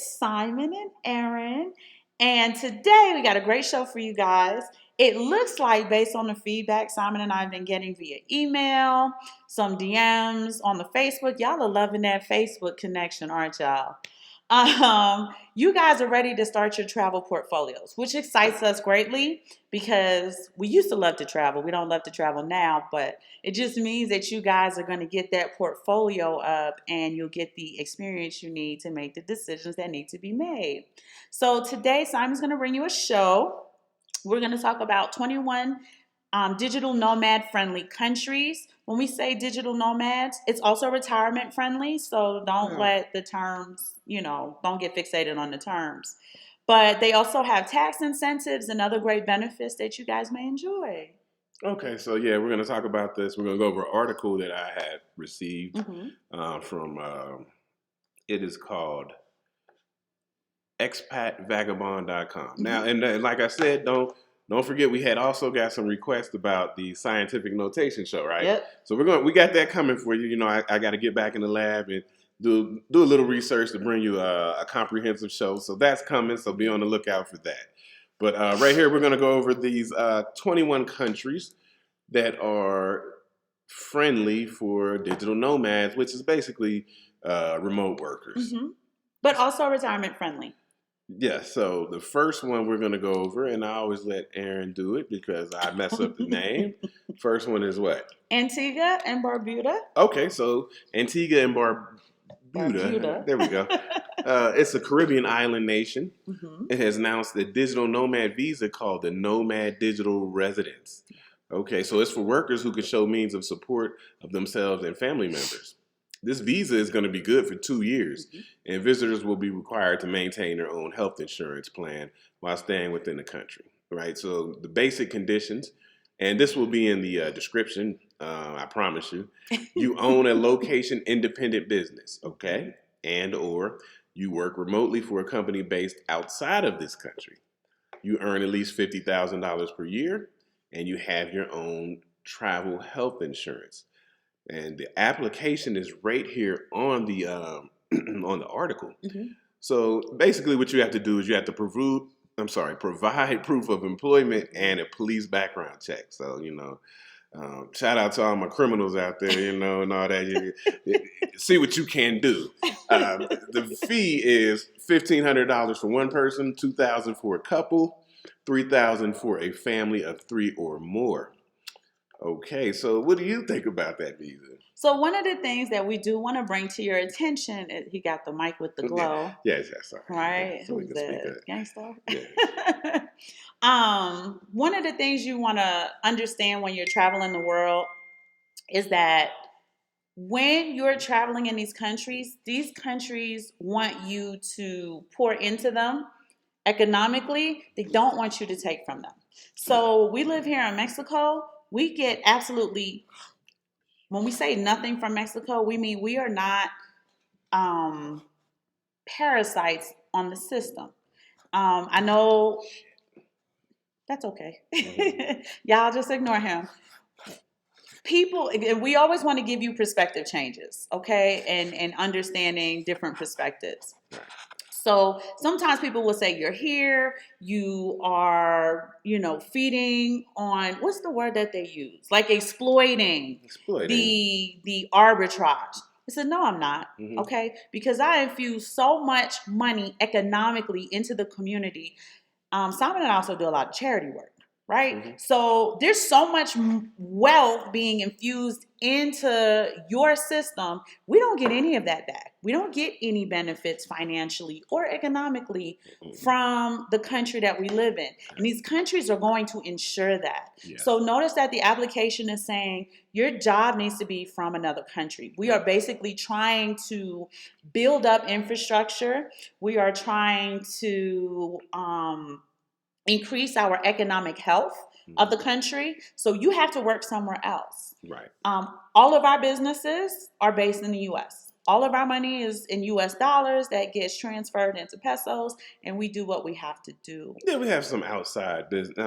Simon and Aaron. And today we got a great show for you guys. It looks like, based on the feedback Simon and I have been getting via email, some DMs on the Facebook, y'all are loving that Facebook connection, aren't y'all? You guys are ready to start your travel portfolios, which excites us greatly because we used to love to travel. We don't love to travel now, but it just means that you guys are going to get that portfolio up and you'll get the experience you need to make the decisions that need to be made. So today, Simon's going to bring you a show. We're going to talk about 21 digital nomad friendly countries. When we say digital nomads, it's also retirement friendly. So don't let the terms, don't get fixated on the terms. But they also have tax incentives and other great benefits that you guys may enjoy. Okay, so yeah, we're going to talk about this. We're going to go over an article that I had received from, it is called expatvagabond.com. Now, and like I said, don't forget we had also got some requests about the scientific notation show, right? Yep. So we got that coming for you. I got to get back in the lab and do a little research to bring you a comprehensive show. So that's coming. So be on the lookout for that. But right here, we're going to go over these 21 countries that are friendly for digital nomads, which is basically remote workers. Mm-hmm. But also retirement friendly. Yeah, so the first one we're going to go over, and I always let Aaron do it because I mess up the name. First one is what? Antigua and Barbuda. Okay, so Antigua and Barbuda. There we go. It's a Caribbean island nation. Mm-hmm. It has announced a digital nomad visa called the Nomad Digital Residence. Okay, so it's for workers who can show means of support of themselves and family members. This visa is going to be good for 2 years, and visitors will be required to maintain their own health insurance plan while staying within the country, right? So the basic conditions, and this will be in the description, I promise you. You own a location-independent business, okay? And or you work remotely for a company based outside of this country. You earn at least $50,000 per year, and you have your own travel health insurance. And the application is right here on the on the article. Mm-hmm. So basically what you have to do is you have to provide proof of employment and a police background check. So, shout out to all my criminals out there, and all that. You see what you can do. The fee is $1,500 for one person, $2,000 for a couple, $3,000 for a family of 3 or more. Okay, so what do you think about that visa? So one of the things that we do want to bring to your attention, he got the mic with the glow. Yes, sorry. Right? So who's the gangster? Yeah. One of the things you want to understand when you're traveling the world is that when you're traveling in these countries want you to pour into them economically. They don't want you to take from them. So we live here in Mexico. We get absolutely, when we say nothing from Mexico, we mean we are not parasites on the system. I know, that's okay. Mm-hmm. Y'all just ignore him. People, we always want to give you perspective changes, okay? And understanding different perspectives. So sometimes people will say you're here, you are, feeding on, what's the word that they use? Like exploiting. The arbitrage. I said, no, I'm not, okay? Because I infuse so much money economically into the community. Simon and I also do a lot of charity work. Right? Mm-hmm. So there's so much wealth being infused into your system. We don't get any of that back. We don't get any benefits financially or economically from the country that we live in. And these countries are going to ensure that. Yeah. So notice that the application is saying your job needs to be from another country. We are basically trying to build up infrastructure. We are trying to increase our economic health of the country. So you have to work somewhere else. Right. All of our businesses are based in the U.S. All of our money is in U.S. dollars that gets transferred into pesos, and we do what we have to do. Yeah, we have some outside business,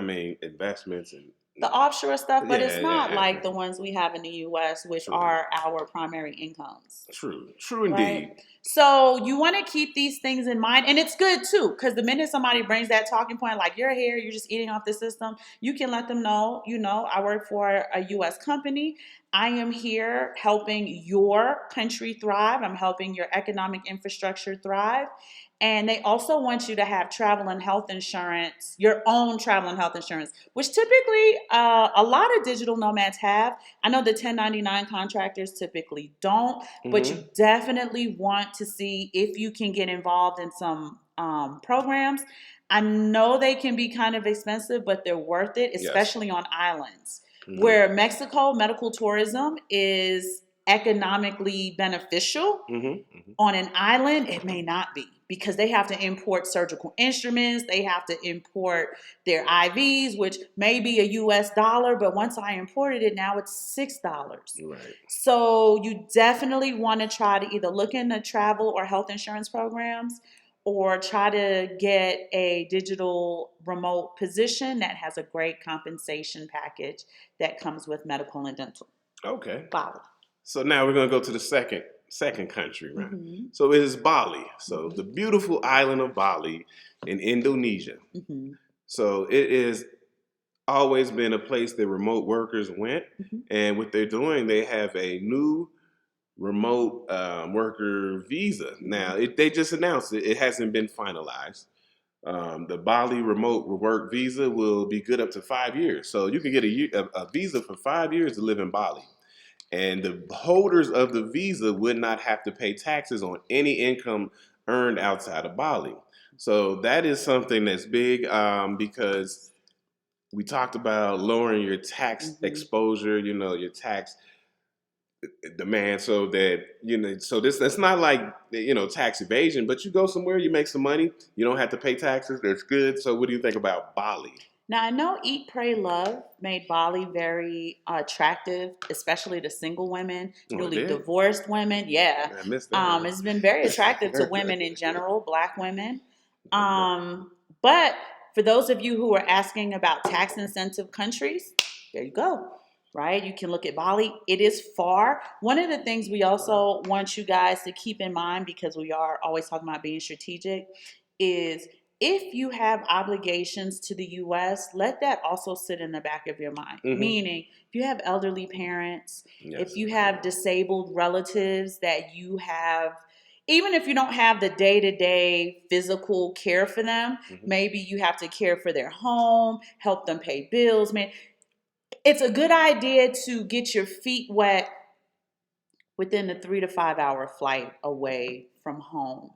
investments and the offshore stuff, but it's not like the ones we have in the U.S., which are our primary incomes. True indeed. So you want to keep these things in mind. And it's good too, because the minute somebody brings that talking point, like you're here, you're just eating off the system, you can let them know, I work for a US company. I am here helping your country thrive. I'm helping your economic infrastructure thrive. And they also want you to have travel and health insurance, your own travel and health insurance, which typically a lot of digital nomads have. I know the 1099 contractors typically don't, but you definitely want to see if you can get involved in some programs. I know they can be kind of expensive, but they're worth it, especially on islands where Mexico medical tourism is economically beneficial. On an island, it may not be because they have to import surgical instruments. They have to import their IVs, which may be a US dollar, but once I imported it, now it's $6. Right. So you definitely want to try to either look into travel or health insurance programs or try to get a digital remote position that has a great compensation package that comes with medical and dental. Okay. Bali. So now we're going to go to the second country, right? So it is Bali. So the beautiful island of Bali in Indonesia. So it is always been a place that remote workers went. And what they're doing, they have a new remote worker visa. Now, they just announced it. It hasn't been finalized. The Bali remote work visa will be good up to 5 years. So you can get a visa for 5 years to live in Bali. And the holders of the visa would not have to pay taxes on any income earned outside of Bali. So that is something that's big because we talked about lowering your tax exposure, your tax demand, so that so that's not like tax evasion, but you go somewhere, you make some money, you don't have to pay taxes. That's good. So what do you think about Bali? Now, I know Eat, Pray, Love made Bali very attractive, especially to single women, newly divorced women. Yeah. I missed that. It's been very attractive to women in general, Black women. But for those of you who are asking about tax incentive countries, there you go, right? You can look at Bali. It is far. One of the things we also want you guys to keep in mind, because we are always talking about being strategic, is if you have obligations to the U.S., let that also sit in the back of your mind. Meaning, if you have elderly parents, if you have disabled relatives that you have, even if you don't have the day-to-day physical care for them, maybe you have to care for their home, help them pay bills. Man, it's a good idea to get your feet wet within a 3 to 5 hour flight away from home.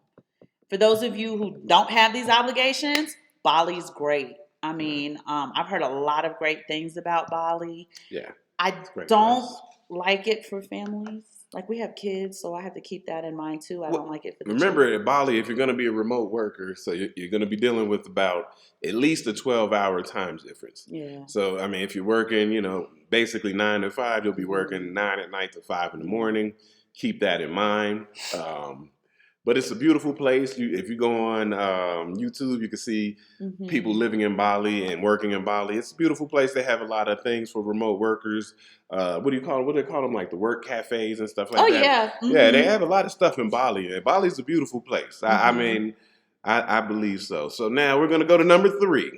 For those of you who don't have these obligations, Bali's great. I mean, I've heard a lot of great things about Bali. Yeah. I don't like it for families. Like, we have kids, so I have to keep that in mind too. I don't like it for the Remember, children. at Bali, if you're going to be a remote worker, so you're going to be dealing with about at least a 12-hour time difference. Yeah. So, I mean, if you're working, basically 9 to 5, you'll be working 9 at night to 5 in the morning. Keep that in mind. But it's a beautiful place. If you go on YouTube, you can see people living in Bali and working in Bali. It's a beautiful place. They have a lot of things for remote workers. What do you call them? What do they call them? Like the work cafes and stuff like that. Yeah. Yeah, they have a lot of stuff in Bali. And Bali's a beautiful place. I mean, I believe so. So now we're going to go to number 3.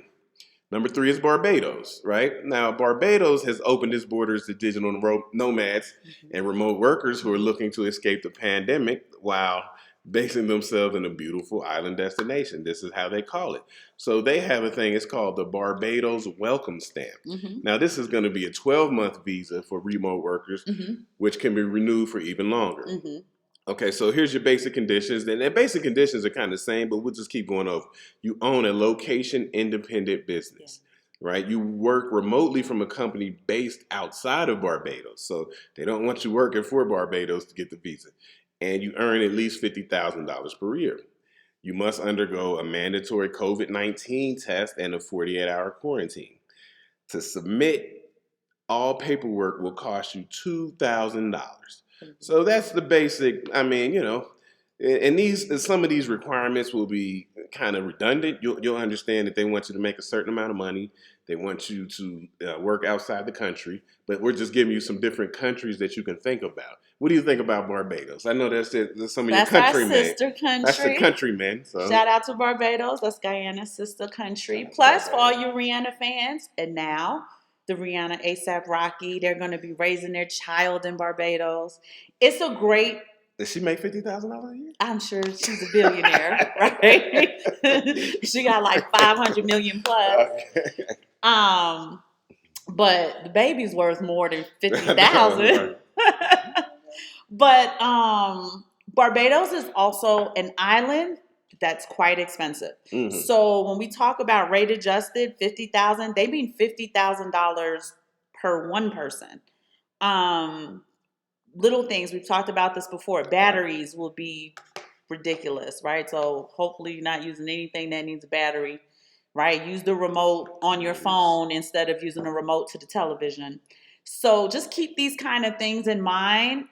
Number 3 is Barbados, right? Now, Barbados has opened its borders to digital nomads and remote workers who are looking to escape the pandemic while basing themselves in a beautiful island destination. This is how they call it. So they have a thing, it's called the Barbados Welcome Stamp. Now, this is going to be a 12-month visa for remote workers, which can be renewed for even longer. Okay, so here's your basic conditions. And the basic conditions are kind of the same, but we'll just keep going over. You own a location-independent business, right? You work remotely from a company based outside of Barbados. So they don't want you working for Barbados to get the visa. And you earn at least $50,000 per year. You must undergo a mandatory COVID-19 test and a 48-hour quarantine. To submit, all paperwork will cost you $2,000. So that's the basic. I mean, And some of these requirements will be kind of redundant. You'll understand that they want you to make a certain amount of money. They want you to work outside the country. But we're just giving you some different countries that you can think about. What do you think about Barbados? I know that's some of your countrymen. That's our sister country. That's the countrymen. So. Shout out to Barbados. That's Guyana's sister country. Plus, for all you Rihanna fans, and now the Rihanna A$AP Rocky, they're going to be raising their child in Barbados. It's a great... Does she make $50,000 a year? I'm sure she's a billionaire, right? She got like 500 million plus. Okay. But the baby's worth more than 50,000. But Barbados is also an island that's quite expensive. Mm-hmm. So when we talk about rate adjusted 50,000, they mean $50,000 per one person. Little things, we've talked about this before. Batteries will be ridiculous, right? So hopefully you're not using anything that needs a battery, right? Use the remote on your phone instead of using a remote to the television. So just keep these kind of things in mind.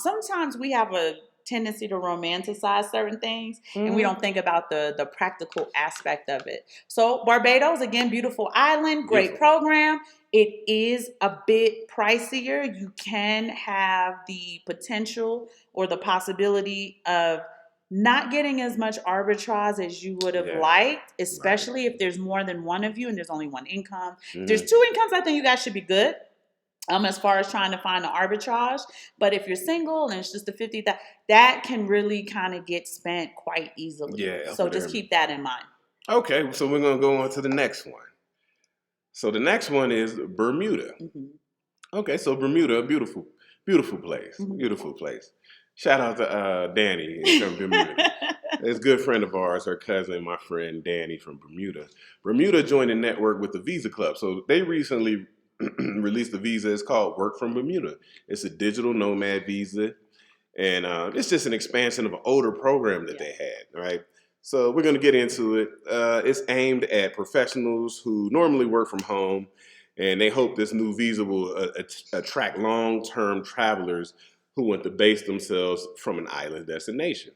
Sometimes we have a tendency to romanticize certain things, and we don't think about the practical aspect of it. So Barbados, again, beautiful island, great program. It is a bit pricier. You can have the potential or the possibility of not getting as much arbitrage as you would have liked, especially if there's more than one of you and there's only one income. Mm-hmm. There's two incomes, I think you guys should be good. As far as trying to find the arbitrage. But if you're single and it's just the 50, that can really kind of get spent quite easily. Yeah. So just keep that in mind. Okay, so we're going to go on to the next one. So the next one is Bermuda. Mm-hmm. Okay, so Bermuda, beautiful place. Mm-hmm. Beautiful place. Shout out to Danny from Bermuda. It's a good friend of ours, her cousin, my friend Danny from Bermuda. Bermuda joined the network with the Visa Club. So they recently released a visa. It's called Work from Bermuda. It's a digital nomad visa, and it's just an expansion of an older program that they had, right? So we're going to get into it. It's aimed at professionals who normally work from home, and they hope this new visa will attract long-term travelers who want to base themselves from an island destination.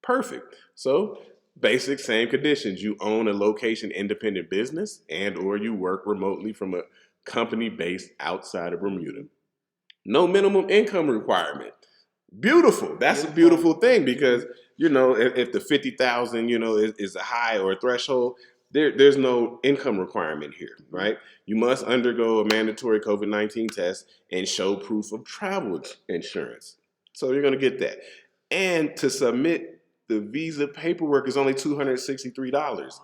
Perfect. So basic, same conditions. You own a location-independent business and or you work remotely from a company based outside of Bermuda. No minimum income requirement. Beautiful. That's a beautiful thing because, if the 50,000, is a high or a threshold, there's no income requirement here, right? You must undergo a mandatory COVID-19 test and show proof of travel insurance. So you're going to get that. And to submit the visa paperwork is only $263.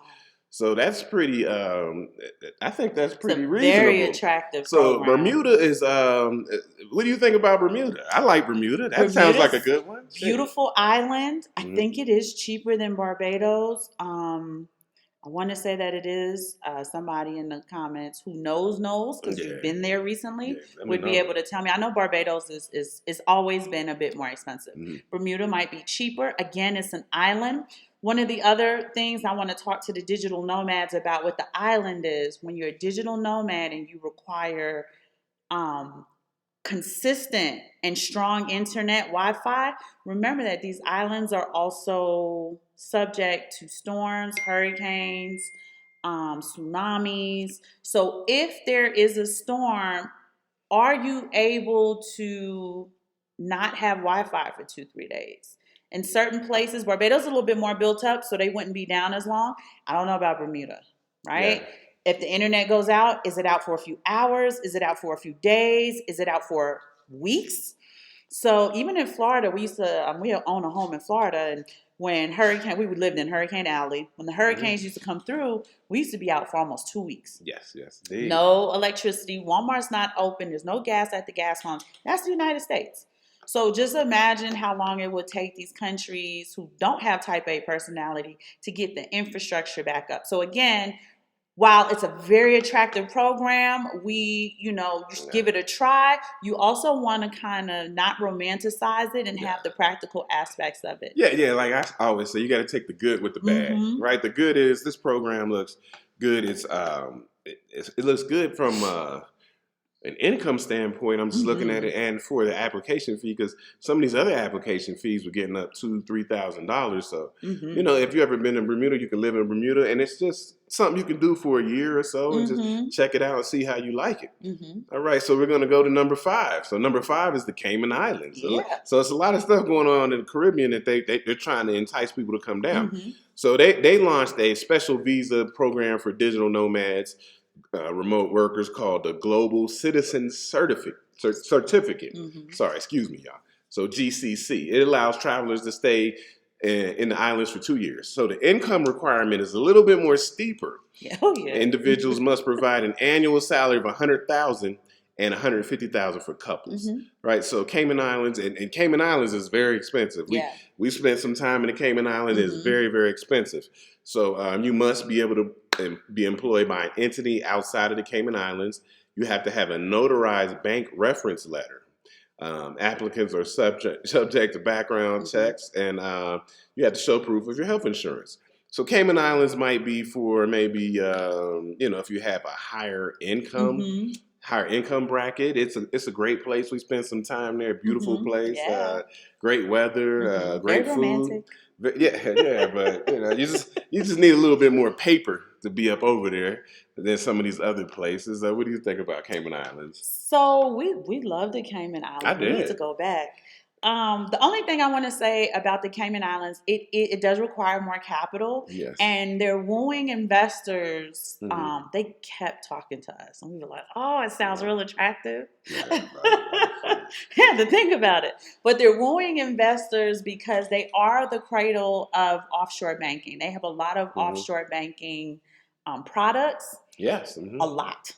So that's pretty, I think that's pretty reasonable. Very attractive So program. Bermuda is, what do you think about Bermuda? I like Bermuda. That sounds like a good one. Beautiful island. I think it is cheaper than Barbados. I want to say that it is. Somebody in the comments who knows, because you've been there recently, would be able to tell me. I know Barbados is always been a bit more expensive. Mm-hmm. Bermuda might be cheaper. Again, it's an island. One of the other things I want to talk to the digital nomads about what the island is, when you're a digital nomad and you require consistent and strong internet Wi-Fi, remember that these islands are also subject to storms, hurricanes, tsunamis. So if there is a storm, are you able to not have Wi-Fi for 2-3 days? In certain places, Barbados is a little bit more built up, so they wouldn't be down as long. I don't know about Bermuda, right? Yeah. If the internet goes out, is it out for a few hours? Is it out for a few days? Is it out for weeks? So even in Florida, we own a home in Florida, and when we lived in Hurricane Alley. When the hurricanes used to come through, we used to be out for almost 2 weeks. Yes. No electricity. Walmart's not open. There's no gas at the gas pumps. That's the United States. So just imagine how long it would take these countries who don't have type A personality to get the infrastructure back up. So again, while it's a very attractive program, you should give it a try. You also want to kind of not romanticize it and have the practical aspects of it. Yeah. Like I always say, you got to take the good with the bad, right? The good is this program looks good. It looks good from an income standpoint, I'm just looking at it, and for the application fee, because some of these other application fees were getting up $2,000-$3,000. So, if you ever been in Bermuda, you can live in Bermuda, and it's just something you can do for a year or so and just check it out and see how you like it. All right, so we're going to go to number 5. So number 5 is the Cayman Islands. So it's a lot of stuff going on in the Caribbean that they're trying to entice people to come down. So they launched a special visa program for digital nomads, remote workers, called the Global Citizen Certificate. Sorry, excuse me, y'all. So GCC. It allows travelers to stay in the islands for 2 years. So the income requirement is a little bit more steeper. Individuals must provide an annual salary of $100,000 and $150,000 for couples. Right? So Cayman Islands, and Cayman Islands is very expensive. We spent some time in the Cayman Islands. It's very, very expensive. So you must be able to be employed by an entity outside of the Cayman Islands. You have to have a notarized bank reference letter. Applicants are subject to background checks, and you have to show proof of your health insurance. So Cayman Islands might be for maybe if you have a higher income bracket. It's a great place. We spent some time there. Beautiful place. Great weather. Great very food. Romantic. But you just need a little bit more paper to be up over there than some of these other places. What do you think about Cayman Islands? So we love the Cayman Islands. I did. We need to go back. The only thing I want to say about the Cayman Islands, it does require more capital. Yes. And they're wooing investors. They kept talking to us, and we were like, "Oh, it sounds real attractive." Had to think about it. But they're wooing investors because they are the cradle of offshore banking. They have a lot of offshore banking products. Yes. A lot.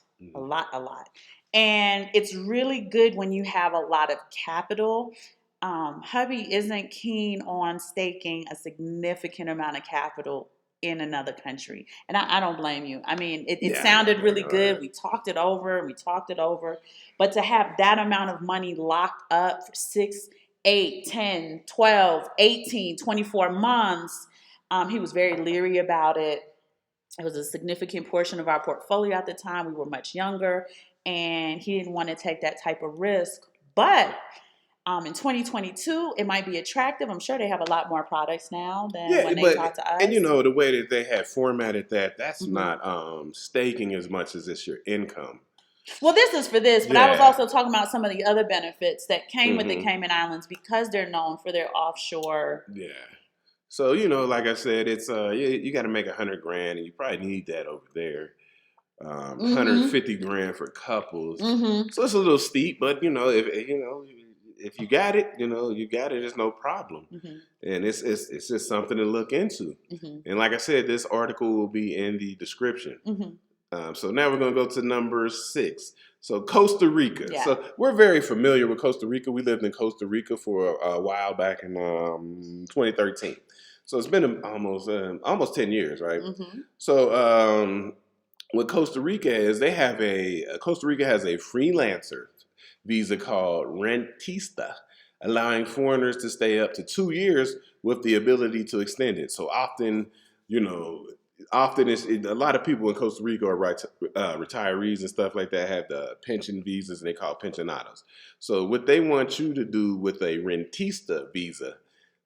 And it's really good when you have a lot of capital. Hubby isn't keen on staking a significant amount of capital in another country. And I don't blame you. I mean, it sounded really good. We talked it over. But to have that amount of money locked up for 6, 8, 10, 12, 18, 24 months, he was very leery about it. It was a significant portion of our portfolio at the time. We were much younger, and he didn't want to take that type of risk. But in 2022, it might be attractive. I'm sure they have a lot more products now than when they talk to us. And the way that they have formatted that's not staking as much as it's your income. Well, this is for this, but I was also talking about some of the other benefits that came with the Cayman Islands because they're known for their offshore. Yeah. So, like I said, it's you got to make $100,000, and you probably need that over there. $150,000 for couples. So it's a little steep, but if you got it, you got it. It's no problem, and it's just something to look into. And like I said, this article will be in the description. So now we're going to go to number 6. So Costa Rica. Yeah. So we're very familiar with Costa Rica. We lived in Costa Rica for a while back in 2013. So it's been almost 10 years, right? So what Costa Rica is, Costa Rica has a freelancer visa called rentista, allowing foreigners to stay up to 2 years with the ability to extend it. So often a lot of people in Costa Rica are retirees and stuff like that, have the pension visas, and they call pensionados. So what they want you to do with a rentista visa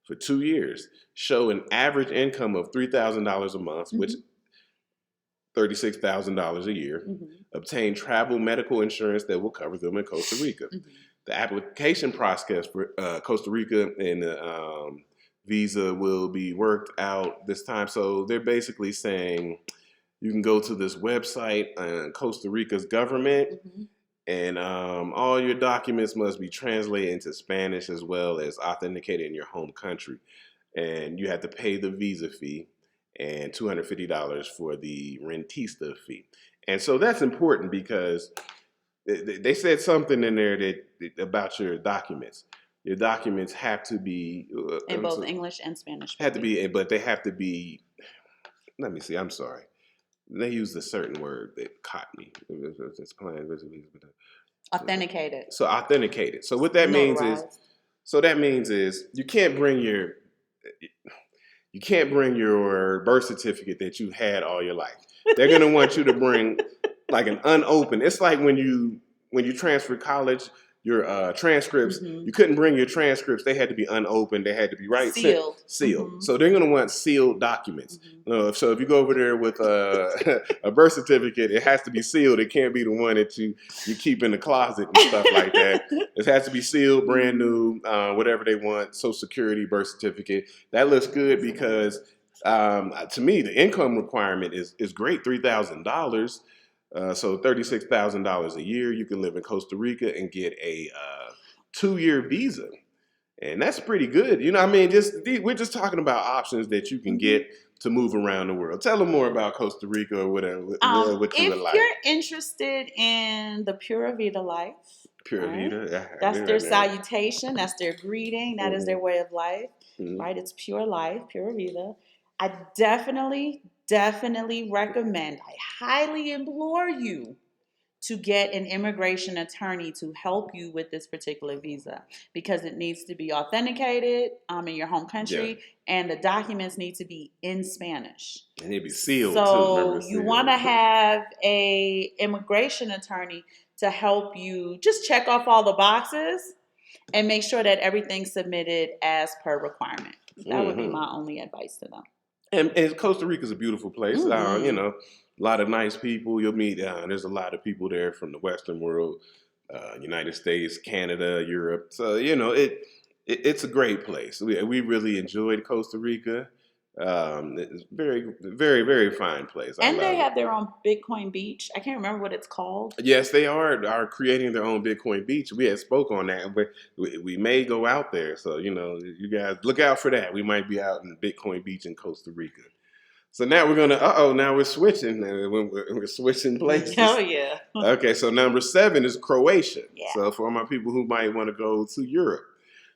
for 2 years, show an average income of $3,000 a month, which $36,000 a year, obtain travel medical insurance that will cover them in Costa Rica. The application process for Costa Rica and the visa will be worked out this time. So they're basically saying you can go to this website, Costa Rica's government, and all your documents must be translated into Spanish as well as authenticated in your home country. And you have to pay the visa fee and $250 for the rentista fee. And so that's important because they said something in there about your documents. Your documents have to be in both English and Spanish. But they have to be. Let me see. I'm sorry. They used a certain word that caught me. It's plain. Authenticated. So authenticated. So what that means is you can't bring your birth certificate that you had all your life. They're gonna want you to bring like an unopened. It's like when when you transfer college, your transcripts, Mhm. you couldn't bring your transcripts. They had to be unopened. They had to be Sealed. sealed. Mhm. So they're going to want sealed documents. Mhm. So if you go over there with a birth certificate, it has to be sealed. It can't be the one that you keep in the closet and stuff like that. It has to be sealed, brand new, whatever they want. Social Security, birth certificate. That looks good because to me, the income requirement is great, $3,000. So $36,000 a year, you can live in Costa Rica and get a 2-year visa, and that's pretty good. You know, what I mean, we're just talking about options that you can get to move around the world. Tell them more about Costa Rica or whatever, what you would If like. you're interested in the Pura Vida life, Pura right? Vida, That's their salutation. That's their greeting. That is their way of life, right? It's pure life, Pura Vida. I definitely recommend. I highly implore you to get an immigration attorney to help you with this particular visa because it needs to be authenticated in your home country, and the documents need to be in Spanish. And it'd be sealed too. So you want to have a immigration attorney to help you just check off all the boxes and make sure that everything's submitted as per requirement. That would be my only advice to them. And Costa Rica is a beautiful place. You know, a lot of nice people. You'll meet. There's a lot of people there from the Western world, United States, Canada, Europe. So you know, it's a great place. We really enjoyed Costa Rica. It's very, very, very fine place. And they have their own Bitcoin beach. I can't remember what it's called. Yes, they are creating their own Bitcoin beach. We had spoke on that, but we may go out there. So, you know, you guys look out for that. We might be out in Bitcoin beach in Costa Rica. So now we're gonna. Now we're switching. We're switching places. Oh yeah. Okay, so number 7 is Croatia. Yeah. So for my people who might want to go to Europe,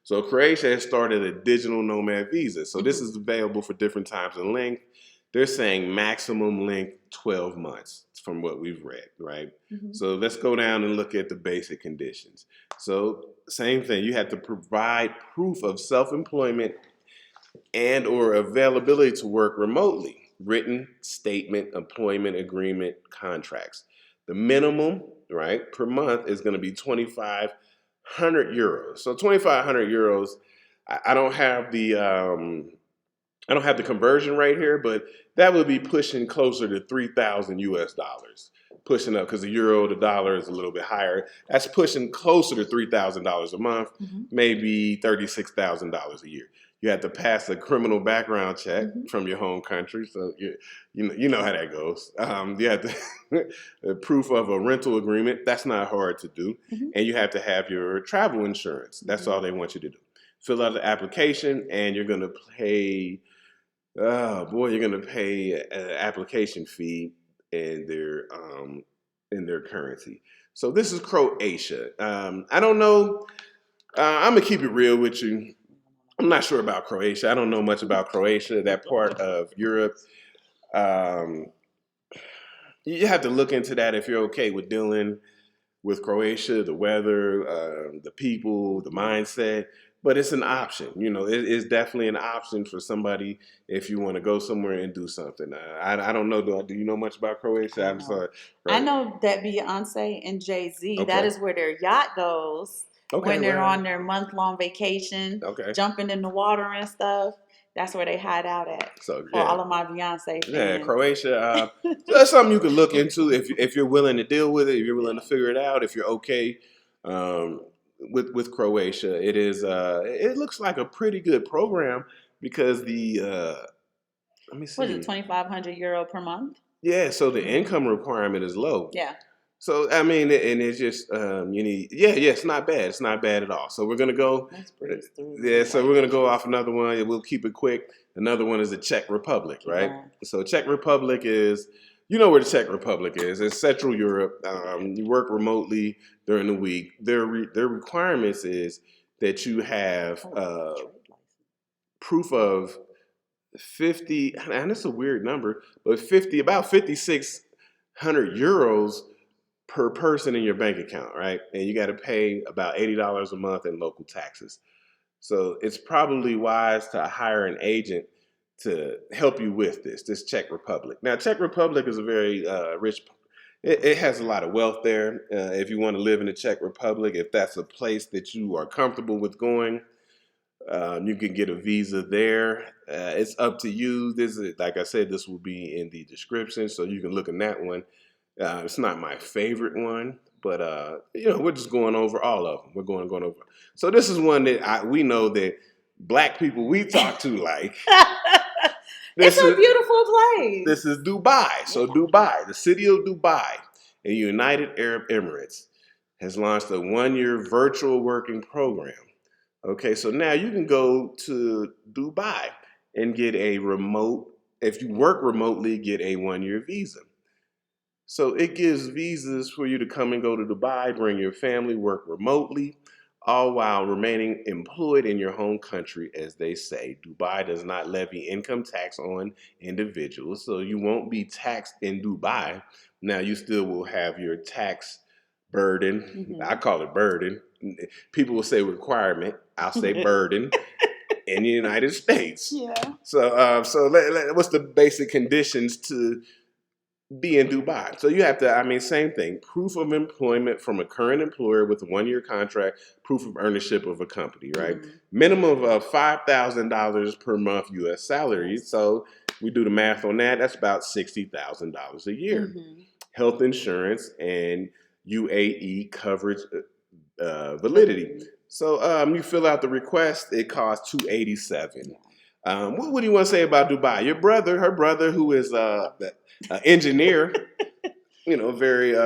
so Croatia has started a digital nomad visa. So this is available for different times and length. They're saying maximum length 12 months from what we've read, right? So let's go down and look at the basic conditions. So same thing, you have to provide proof of self-employment and or availability to work remotely. Written statement, employment agreement, contracts. The minimum, right, per month is going to be 2,500 euros. So 2,500 euros. I don't have the conversion rate here, but that would be pushing closer to 3,000 US dollars. Pushing up because the euro, the dollar is a little bit higher. That's pushing closer to $3,000 a month, maybe $36,000 a year. You have to pass a criminal background check from your home country, so you know how that goes. You have to proof of a rental agreement. That's not hard to do, and you have to have your travel insurance. That's all they want you to do. Fill out the application, and you're going to pay. Oh boy, you're going to pay an application fee in their currency. So this is Croatia. I don't know. I'm gonna keep it real with you. I'm not sure about Croatia. I don't know much about Croatia, that part of Europe. You have to look into that if you're okay with dealing with Croatia, the weather, the people, the mindset. But it's an option. You know, it's definitely an option for somebody if you want to go somewhere and do something. I don't know. Do you know much about Croatia? I'm sorry. I know that Beyonce and Jay-Z, that is where their yacht goes. When they're on their month-long vacation, jumping in the water and stuff, that's where they hide out at. So for all of my Beyonce fans. Yeah, Croatia. That's something you can look into if you're willing to deal with it, if you're willing to figure it out, if you're okay with Croatia. It is. It looks like a pretty good program because let me see. What is it, 2,500 euro per month? Yeah, so the income requirement is low. Yeah. So I mean, and it's just you need, it's not bad. It's not bad at all. So we're gonna go. So we're gonna go off another one. We'll keep it quick. Another one is the Czech Republic, right? So Czech Republic is, you know where the Czech Republic is. It's Central Europe. You work remotely during the week. Their requirements is that you have proof of 50, and it's a weird number, but about 5,600 euros per person in your bank account, right? And you got to pay about $80 a month in local taxes. So it's probably wise to hire an agent to help you with this Czech Republic. Now, Czech Republic is a very rich It has a lot of wealth there. If you want to live in the Czech Republic, if that's a place that you are comfortable with going, you can get a visa there. It's up to you. This is, like I said, this will be in the description, so you can look in that one. It's not my favorite one, but we're just going over all of them. We're going over. So this is one that we know that Black people we talk to like. It's a beautiful place. This is Dubai. So Dubai, the city of Dubai, in United Arab Emirates, has launched a 1-year virtual working program. Okay, so now you can go to Dubai and get a remote, if you work remotely, get a 1-year visa. So it gives visas for you to come and go to Dubai, bring your family, work remotely, all while remaining employed in your home country, as they say. Dubai does not levy income tax on individuals, so you won't be taxed in Dubai. Now, you still will have your tax burden. I call it burden. People will say requirement. I'll say burden in the United States. Yeah. So, what's the basic conditions to be in Dubai? So you have to, same thing. Proof of employment from a current employer with a 1-year contract, proof of ownership of a company, right? Minimum of $5,000 per month U.S. salary. So we do the math on that. That's about $60,000 a year. Health insurance and UAE coverage validity. So you fill out the request. It costs $287. What do you want to say about Dubai? Her brother, who is engineer, very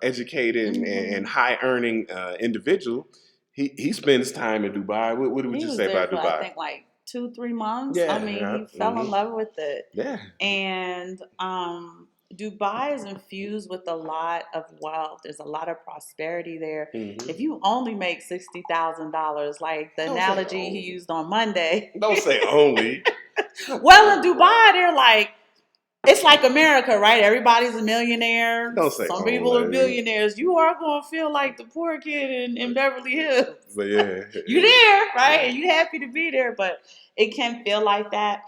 educated and high earning individual. He spends time in Dubai. What would you say about Dubai? I think like 2-3 months. Yeah, he fell in love with it. Yeah, and Dubai is infused with a lot of wealth. There's a lot of prosperity there. If you only make $60,000, like the analogy he used on Monday. Don't say only. Well, in Dubai, they're like, it's like America, right? Everybody's a millionaire. Don't say some people are billionaires. You are going to feel like the poor kid in Beverly Hills. But yeah. You're there, right? And you're happy to be there, but it can feel like that.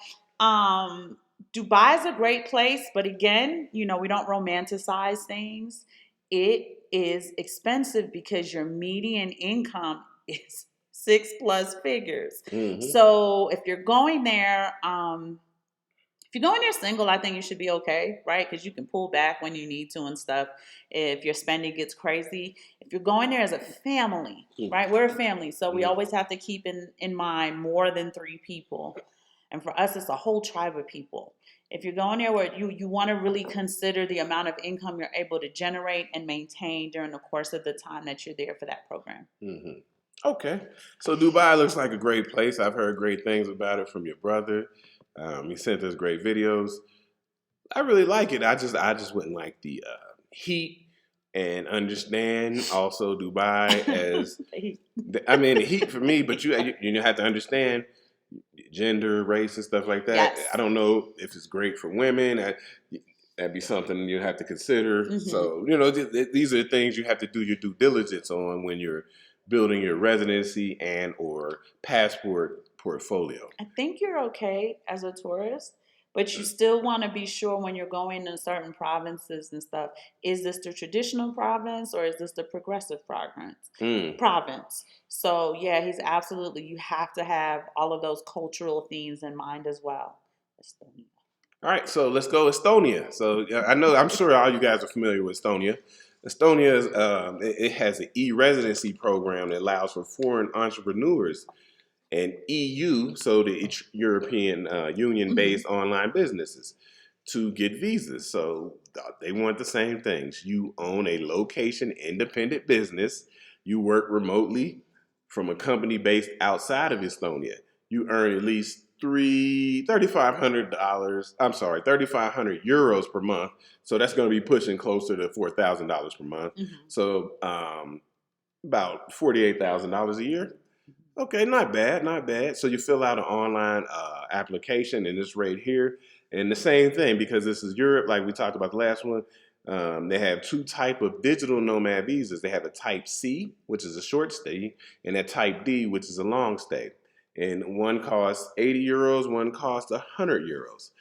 Dubai is a great place, but again, we don't romanticize things. It is expensive because your median income is 6+ figures. So if you're going there, single, I think you should be okay, right? Because you can pull back when you need to and stuff if your spending gets crazy. If you're going there as a family, right? We're a family, so we always have to keep in mind more than 3 people. And for us, it's a whole tribe of people. If you're going there where you want to really consider the amount of income you're able to generate and maintain during the course of the time that you're there for that program. Okay. So Dubai looks like a great place. I've heard great things about it from your brother. He sent us great videos. I really like it. I just wouldn't like the heat and understand also Dubai as, the heat for me, but you have to understand gender, race, and stuff like that. Yes. I don't know if it's great for women. That'd be something you have to consider. So, these are things you have to do your due diligence on when you're building your residency and or passport portfolio. I think you're okay as a tourist, but you still want to be sure when you're going to certain provinces and stuff, is this the traditional province or is this the progressive province? So yeah, you have to have all of those cultural themes in mind as well. Estonia. All right, so let's go Estonia. So I'm sure all you guys are familiar with Estonia. Estonia it has an e-residency program that allows for foreign entrepreneurs and EU, so the European Union-based online businesses, to get visas. So they want the same things. You own a location-independent business. You work remotely from a company based outside of Estonia. You earn at least €3,500 per month. So that's going to be pushing closer to $4,000 per month. So about $48,000 a year. Okay, not bad. So you fill out an online application, and it's right here. And the same thing, because this is Europe, like we talked about the last one, they have 2 type of digital nomad visas. They have a type C, which is a short stay, and a type D, which is a long stay. And one costs €80, one costs €100.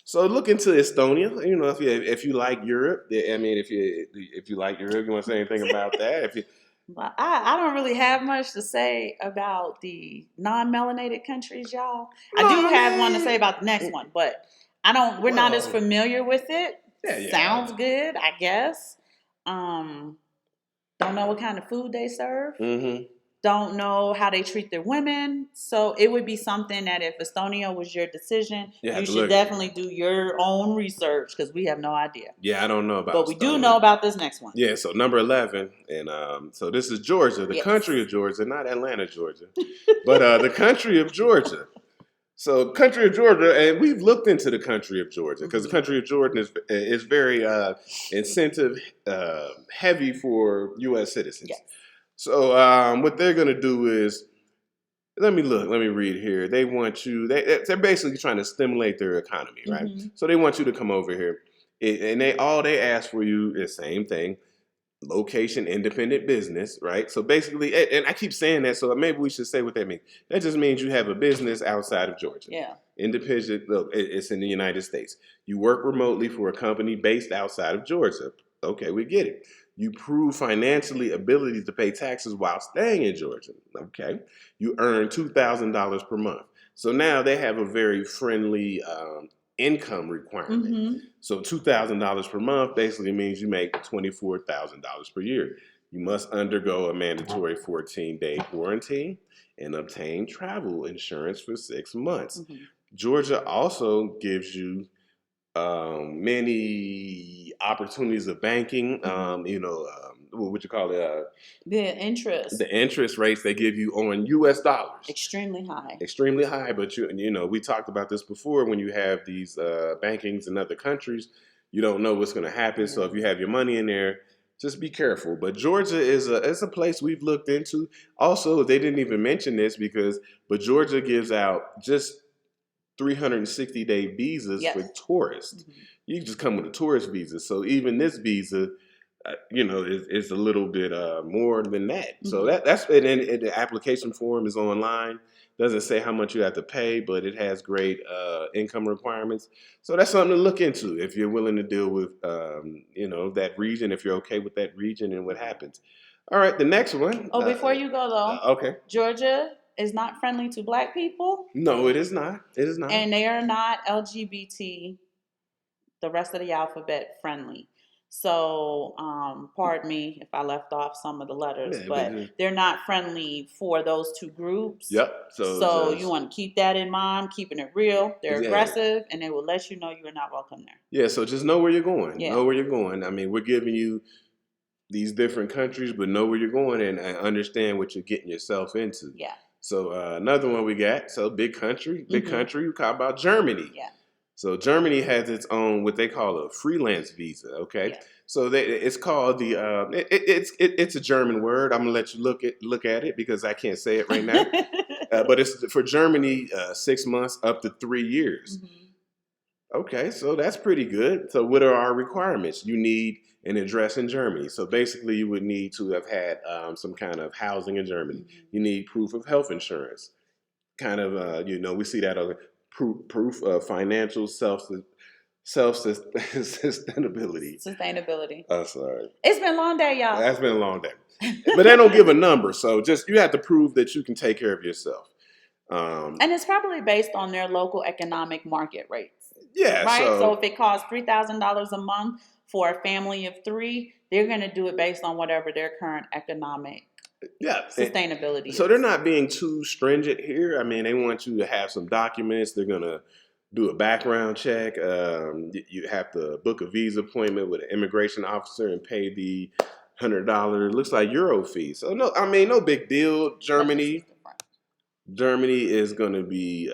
So look into Estonia. You know, if you like Europe, I mean, if you like Europe, you want to say anything about that? If you, Well, I don't really have much to say about the non-melanated countries, y'all. I no, do I have one to say mean, about the next one, but I don't. We're not as well, familiar with it. yeah. Sounds good, I guess. Um, don't know what kind of food they serve. Mm-hmm. Don't know how they treat their women. So it would be something that if Estonia was your decision, You have you to should look. definitely do your own research because we have no idea. Yeah, I don't know about But we do Estonia. know about this next one. Yeah, so number 11, and so this is Georgia, the Yes. country of Georgia, not Atlanta, Georgia, but the country of Georgia. So, country of Georgia, and we've looked into the country of Georgia because the country of Georgia is very incentive heavy for U.S. citizens. Yes. So, what they're going to do is, let me read here. They want you. They're basically trying to stimulate their economy, right? Mhm. So they want you to come over here, and they ask for you is same thing. Location independent business, right? So basically, and I keep saying that, so maybe we should say what that means. That just means you have a business outside of Georgia. Yeah. Independent, look, it's in the United States. You work remotely for a company based outside of Georgia. Okay, we get it. You prove financially ability to pay taxes while staying in Georgia. Okay. You earn $2,000 per month. So now they have a very friendly income requirement. Mm-hmm. So $2,000 per month basically means you make $24,000 per year. You must undergo a mandatory 14-day quarantine and obtain travel insurance for 6 months. Mm-hmm. Georgia also gives you many opportunities of banking. What you call it? The interest. The interest rates they give you on U.S. dollars. Extremely high. Extremely high, but we talked about this before. When you have these bankings in other countries, you don't know what's going to happen. Yeah. So if you have your money in there, just be careful. But Georgia is a place we've looked into. Also, they didn't even mention this but Georgia gives out just 360-day visas Yes. for tourists. Mm-hmm. You just come with a tourist visa. So even this visa, is a little bit more than that. Mm-hmm. So that's it. And the application form is online. Doesn't say how much you have to pay, but it has great income requirements. So that's something to look into if you're willing to deal with, that region. If you're okay with that region and what happens. All right, the next one. Oh, before you go though, okay. Georgia is not friendly to Black people. No, it is not. It is not. And they are not LGBT, the rest of the alphabet friendly. So, pardon me if I left off some of the letters, but they're not friendly for those two groups. Yep. So you want to keep that in mind, keeping it real. They're aggressive, and they will let you know you are not welcome there. Yeah, so just know where you're going. Yeah. Know where you're going. I mean, we're giving you these different countries, but know where you're going and understand what you're getting yourself into. Yeah. So another one we got, so big country, we talk about Germany. Yeah. So Germany has its own what they call a freelance visa. Okay, yeah. So it's called the it's a German word. I'm gonna let you look at it because I can't say it right now. But it's for Germany, 6 months up to 3 years. Mm-hmm. Okay, so that's pretty good. So what are our requirements? You need an address in Germany. So basically, you would need to have had some kind of housing in Germany. Mm-hmm. You need proof of health insurance. Kind of, we see that other. Proof of financial sustainability. Sustainability. I'm sorry. It's been a long day, y'all. That's been a long day. But they don't give a number, so just you have to prove that you can take care of yourself. And it's probably based on their local economic market rates. Yeah. Right? So if it costs $3,000 a month for a family of 3, they're going to do it based on whatever their current economic sustainability. So they're not being too stringent here. I mean, they want you to have some documents. They're gonna do a background check. You have to book a visa appointment with an immigration officer and pay the $100. Looks like Euro fee. So no big deal. Germany is gonna be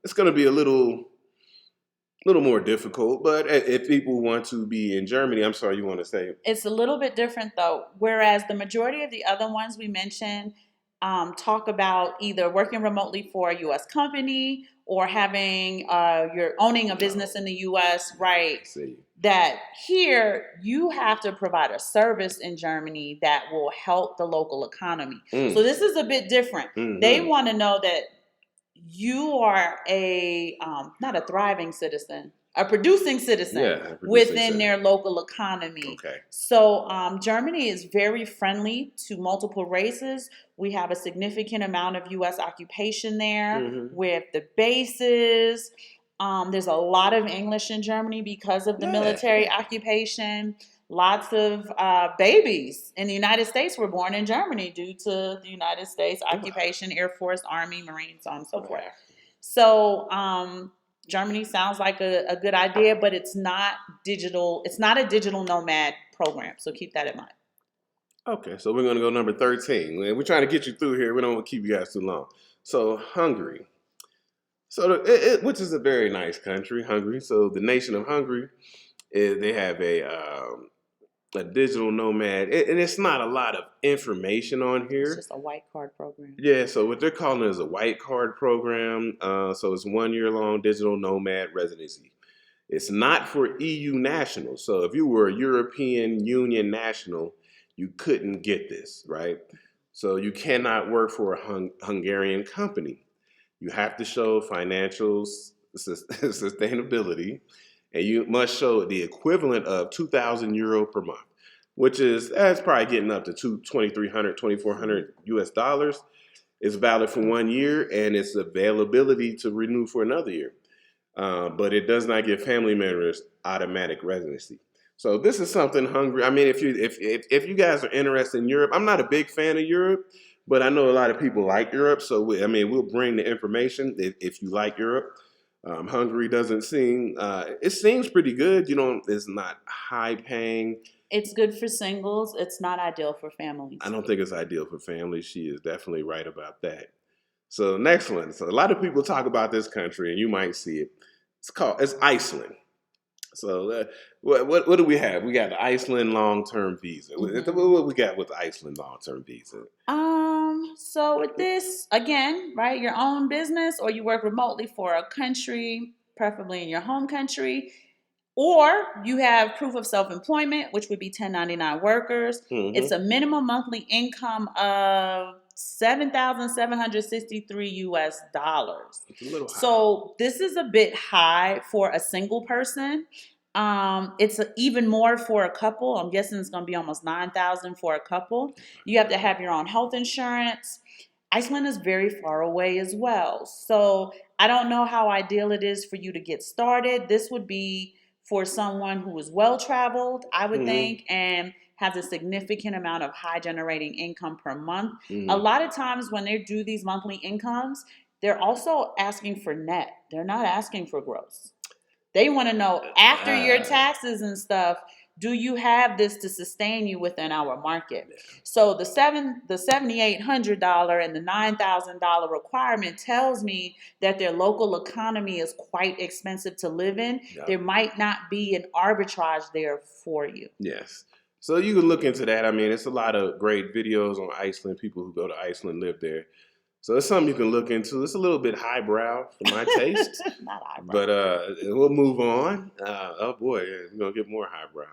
it's gonna be a little more difficult, but if people want to be in Germany, I'm sorry, you want to say? It's a little bit different though, whereas the majority of the other ones we mentioned talk about either working remotely for a U.S. company or having you're owning a business in the U.S., right? That here you have to provide a service in Germany that will help the local economy. So this is a bit different. Mm-hmm. They want to know that you are a not a thriving citizen. a producing citizen within their local economy. Okay. So Germany is very friendly to multiple races. We have a significant amount of U.S. occupation there with the bases. There's a lot of English in Germany because of the military occupation. Lots of babies in the United States were born in Germany due to the United States occupation, Air Force, Army, Marines, so on and so forth. So Germany sounds like a good idea, but it's not digital. It's not a digital nomad program. So keep that in mind. Okay, so we're going to go number 13. We're trying to get you through here. We don't want to keep you guys too long. So Hungary. So which is a very nice country, Hungary. So the nation of Hungary, they have a digital nomad, and it's not a lot of information on here. It's just a white card program. Yeah, so what they're calling it is a white card program. So it's 1 year long digital nomad residency. It's not for EU nationals. So if you were a European Union national, you couldn't get this, right? So you cannot work for a Hungarian company. You have to show financial sustainability, and you must show the equivalent of €2,000 per month, which is, that's probably getting up to $2,300, $2,400 US. It's valid for 1 year, and it's availability to renew for another year. But it does not give family members automatic residency. So this is something Hungary. I mean, if you guys are interested in Europe, I'm not a big fan of Europe, but I know a lot of people like Europe. So we'll bring the information if you like Europe. Hungary doesn't seem. It seems pretty good. It's not high paying. It's good for singles. It's not ideal for families. I don't think it's ideal for families. She is definitely right about that. So next one. So a lot of people talk about this country, and you might see it. It's Iceland. So what do we have? We got the Iceland long-term visa. What we got with the Iceland long-term visa? So with this, again, right, your own business, or you work remotely for a country, preferably in your home country, or you have proof of self-employment, which would be 1099 workers. Mm-hmm. It's a minimum monthly income of $7,763 US. It's a little high. So this is a bit high for a single person. It's even more for a couple. I'm guessing it's going to be almost $9,000 for a couple. You have to have your own health insurance. Iceland is very far away as well. So I don't know how ideal it is for you to get started. This would be for someone who is well-traveled, I would think, and has a significant amount of high generating income per month. A lot of times when they do these monthly incomes, they're also asking for net. They're not asking for gross. They want to know, after your taxes and stuff, do you have this to sustain you within our market? So the $7,800 and the $9,000 requirement tells me that their local economy is quite expensive to live in. Yep. There might not be an arbitrage there for you. Yes. So you can look into that. I mean, it's a lot of great videos on Iceland. People who go to Iceland live there. So it's something you can look into. It's a little bit highbrow for my taste. Not highbrow. But we'll move on. Oh boy, we're going to get more highbrow.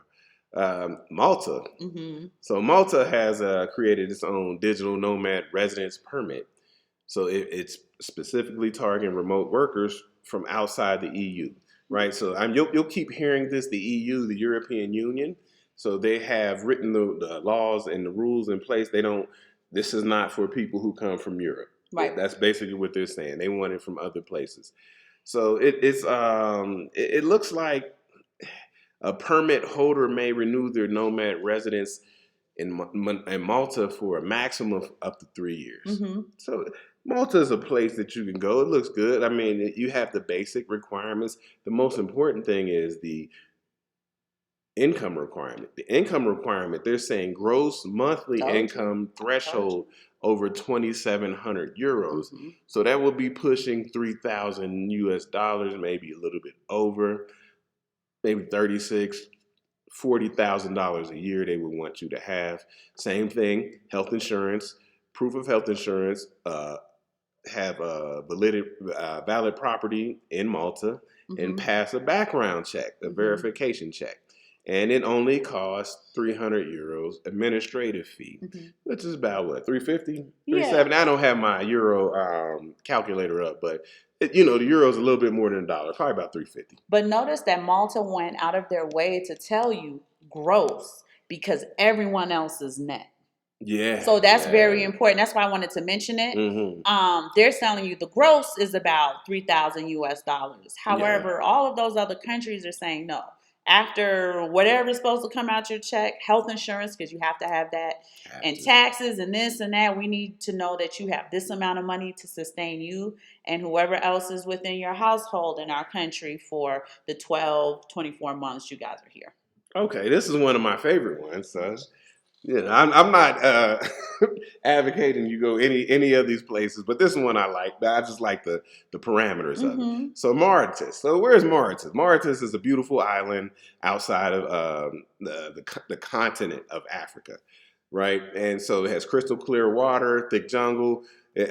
Malta. Mm-hmm. So Malta has created its own digital nomad residence permit. So it's specifically targeting remote workers from outside the EU, right? So you'll keep hearing this, the EU, the European Union. So they have written the laws and the rules in place. This is not for people who come from Europe. Right. That's basically what they're saying. They want it from other places. So it looks like a permit holder may renew their nomad residence in Malta for a maximum of up to 3 years. Mm-hmm. So Malta is a place that you can go. It looks good. I mean, you have the basic requirements. The most important thing is the income requirement. The income requirement, they're saying gross monthly income threshold over 2,700 euros. Mm-hmm. So that will be pushing $3,000 US, maybe a little bit over. Maybe $40,000 a year they would want you to have. Same thing, health insurance, proof of health insurance, have a valid property in Malta, and pass a background check, a verification check. And it only costs €300 administrative fee, which is about what, $350, $370. I don't have my euro calculator up, but You know, the euro's a little bit more than $1, probably about 350. But notice that Malta went out of their way to tell you gross because everyone else is net. Yeah. So that's very important. That's why I wanted to mention it. They're telling you the gross is about $3,000 US. However, all of those other countries are saying no. After whatever is supposed to come out your check, health insurance, because you have to have that, and taxes and this and that, we need to know that you have this amount of money to sustain you and whoever else is within your household in our country for the 12, 24 months you guys are here. Okay, this is one of my favorite ones. So. Yeah, I'm not advocating you go any of these places, but this one I like. I just like the parameters of it. So Mauritius. So where's Mauritius? Mauritius is a beautiful island outside of the continent of Africa, right? And so it has crystal clear water, thick jungle.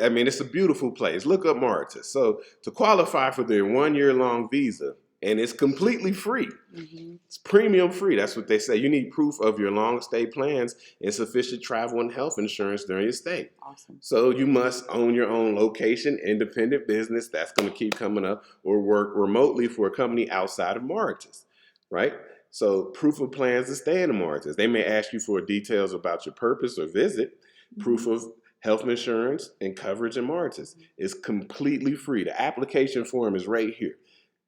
I mean, it's a beautiful place. Look up Mauritius. So to qualify for their 1 year long visa, and it's completely free. It's premium free. That's what they say. You need proof of your long stay plans and sufficient travel and health insurance during your stay. Awesome. So you must own your own location, independent business. That's going to keep coming up, or work remotely for a company outside of Mauritius, right? So proof of plans to stay in Mauritius. They may ask you for details about your purpose or visit, proof of health insurance and coverage in Mauritius. It's completely free. The application form is right here.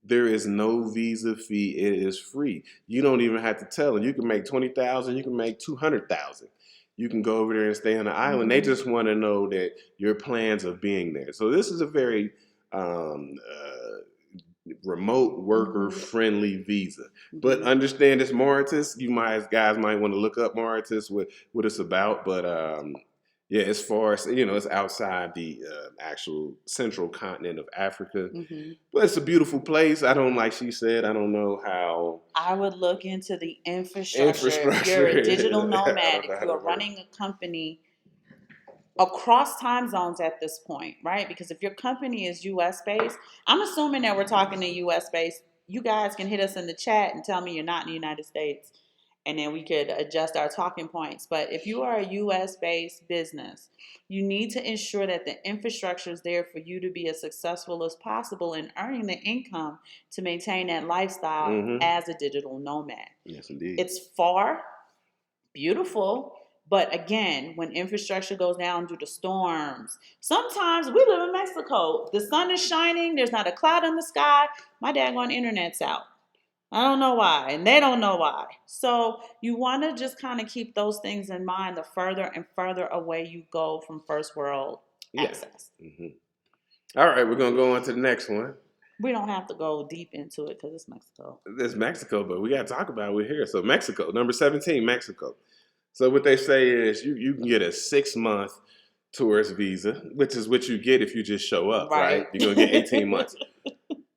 There is no visa fee. It is free. You don't even have to tell them. You can make 20,000. You can make 200,000. You can go over there and stay on the island. They just want to know that your plans of being there. So this is a very remote worker friendly visa. But understand this Mauritius. You guys might want to look up Mauritius, what it's about. But yeah, as far as, you know, it's outside the actual central continent of Africa. But it's a beautiful place. I don't, like she said, I don't know how. I would look into the infrastructure. If you're a digital nomad, if you're running a company across time zones at this point, right? Because if your company is US based, I'm assuming that we're talking to US based. You guys can hit us in the chat and tell me you're not in the United States, and then we could adjust our talking points. But if you are a US-based business, you need to ensure that the infrastructure is there for you to be as successful as possible in earning the income to maintain that lifestyle as a digital nomad. Yes, indeed. It's far, beautiful, but again, when infrastructure goes down due to storms, sometimes we live in Mexico. The sun is shining, there's not a cloud in the sky, my daggone internet's out. I don't know why, and they don't know why. So you want to just kind of keep those things in mind the further and further away you go from first world access. All right, we're going to go on to the next one. We don't have to go deep into it because it's Mexico. It's Mexico, but we got to talk about it. We're here. So Mexico, number 17, Mexico. So what they say is you can get a 6-month tourist visa, which is what you get if you just show up, right? You're going to get 18 months.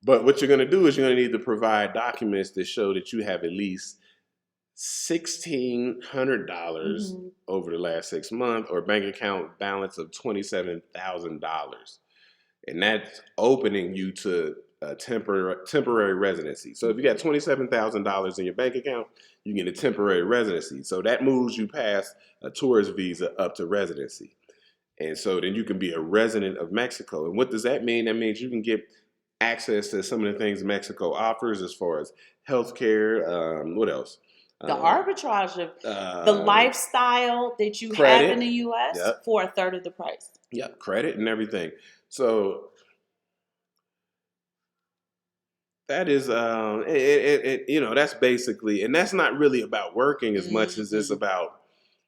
But what you're going to do is you're going to need to provide documents that show that you have at least $1,600 over the last 6 months, or bank account balance of $27,000. And that's opening you to a temporary residency. So if you got $27,000 in your bank account, you get a temporary residency. So that moves you past a tourist visa up to residency. And so then you can be a resident of Mexico. And what does that mean? That means you can get access to some of the things Mexico offers as far as healthcare. What else? The arbitrage of the lifestyle that you have in the U.S. for a third of the price. Yep, credit and everything. So that is, you know, that's basically, and that's not really about working as much as it's about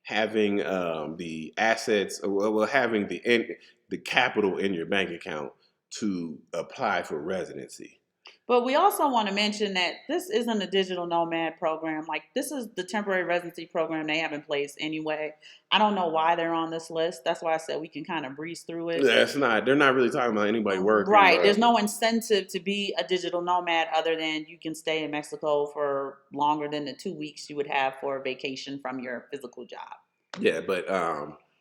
having the assets, well, having the capital in your bank account to apply for residency. But we also want to mention that this isn't a digital nomad program. Like, this is the temporary residency program they have in place anyway. I don't know why they're on this list. That's why I said we can kind of breeze through it. Yeah, they're not really talking about anybody working. Right. There's no incentive to be a digital nomad other than you can stay in Mexico for longer than the 2 weeks you would have for a vacation from your physical job. Yeah, but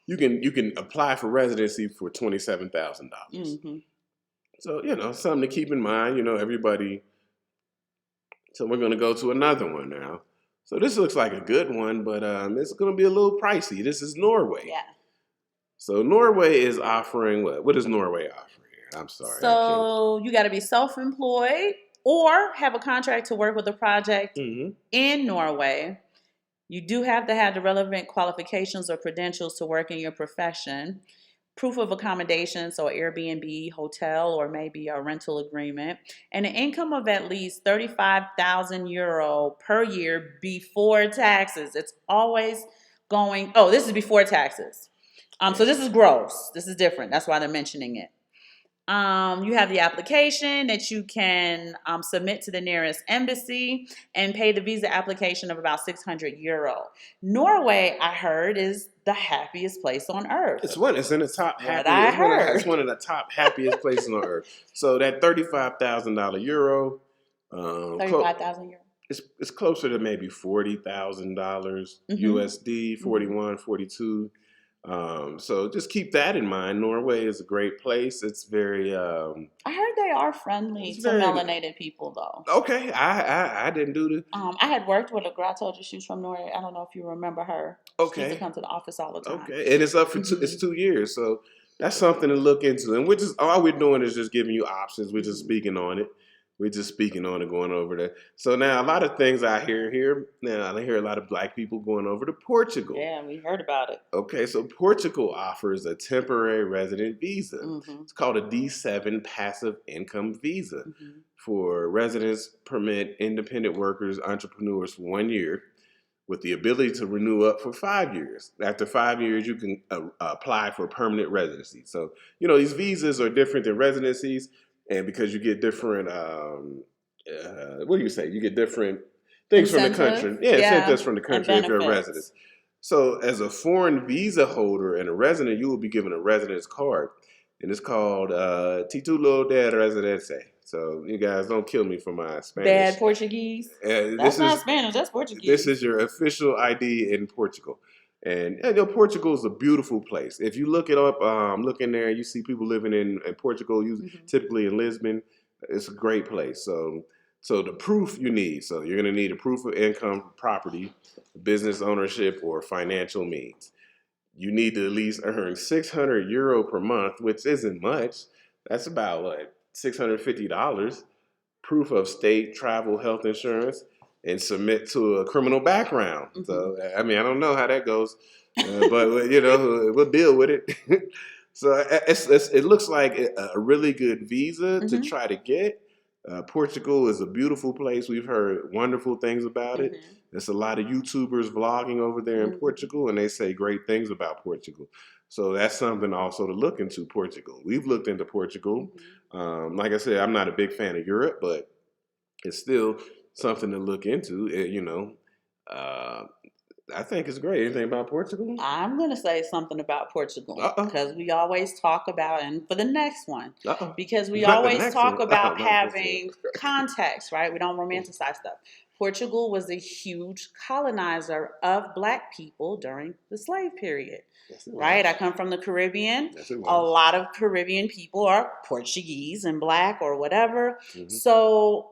you can apply for residency for $27,000. So, you know, something to keep in mind, you know, everybody. So we're going to go to another one now. So this looks like a good one, but it's going to be a little pricey. This is Norway. Yeah. So Norway is offering, what does Norway offer here? I'm sorry, I can't. So you got to be self-employed or have a contract to work with a project in Norway. You do have to have the relevant qualifications or credentials to work in your profession. Proof of accommodation, so Airbnb, hotel, or maybe a rental agreement, and an income of at least 35,000 euro per year before taxes. It's always going, oh, this is before taxes. So this is gross. This is different. That's why they're mentioning it. You have the application that you can submit to the nearest embassy and pay the visa application of about 600 euro. Norway, I heard, is the happiest place on earth. It's in the top happiest. I heard. It's one of the top happiest places on earth. So that €35,000, 35,000 euro. It's closer to maybe $40,000 USD, 41, 42. So just keep that in mind. Norway is a great place. It's very. I heard they are friendly to melanated people, though. Okay, I didn't do the. I had worked with a girl. I told you she was from Norway. I don't know if you remember her. Okay. She used to come to the office all the time. Okay, and it's up for it's 2 years, so that's something to look into. And all we're doing is just giving you options. We're just speaking on it. We're just speaking on it, going over there. So now a lot of things I hear here. Now I hear a lot of black people going over to Portugal. Yeah, we heard about it. Okay, so Portugal offers a temporary resident visa. It's called a D7 passive income visa for residents, permit independent workers, entrepreneurs for 1 year with the ability to renew up for 5 years. After 5 years, you can apply for permanent residency. So, these visas are different than residencies. And because you get different, what do you say? You get different things from the country. Yeah, incentives from the country if you're a resident. So as a foreign visa holder and a resident, you will be given a residence card. And it's called Título de Residencia. So you guys don't kill me for my Spanish. Bad Portuguese. That's not Spanish, that's Portuguese. This is your official ID in Portugal. And Portugal is a beautiful place. If you look it up, look in there, you see people living in Portugal, typically in Lisbon. It's a great place. So the proof you need. So you're going to need a proof of income, property, business ownership, or financial means. You need to at least earn 600 euro per month, which isn't much. That's about, $650. Proof of state travel health insurance. And submit to a criminal background. So, I don't know how that goes, but we'll deal with it. So it looks like a really good visa to try to get. Portugal is a beautiful place. We've heard wonderful things about it. There's a lot of YouTubers vlogging over there in Portugal, and they say great things about Portugal. So that's something also to look into, Portugal. We've looked into Portugal. Like I said, I'm not a big fan of Europe, but it's still something to look into. I think it's great. Anything about Portugal? I'm going to say something about Portugal because we always talk about, and for the next one, because we always talk about having context, right? We don't romanticize stuff. Portugal was a huge colonizer of Black people during the slave period, right? I come from the Caribbean. A lot of Caribbean people are Portuguese and Black or whatever. So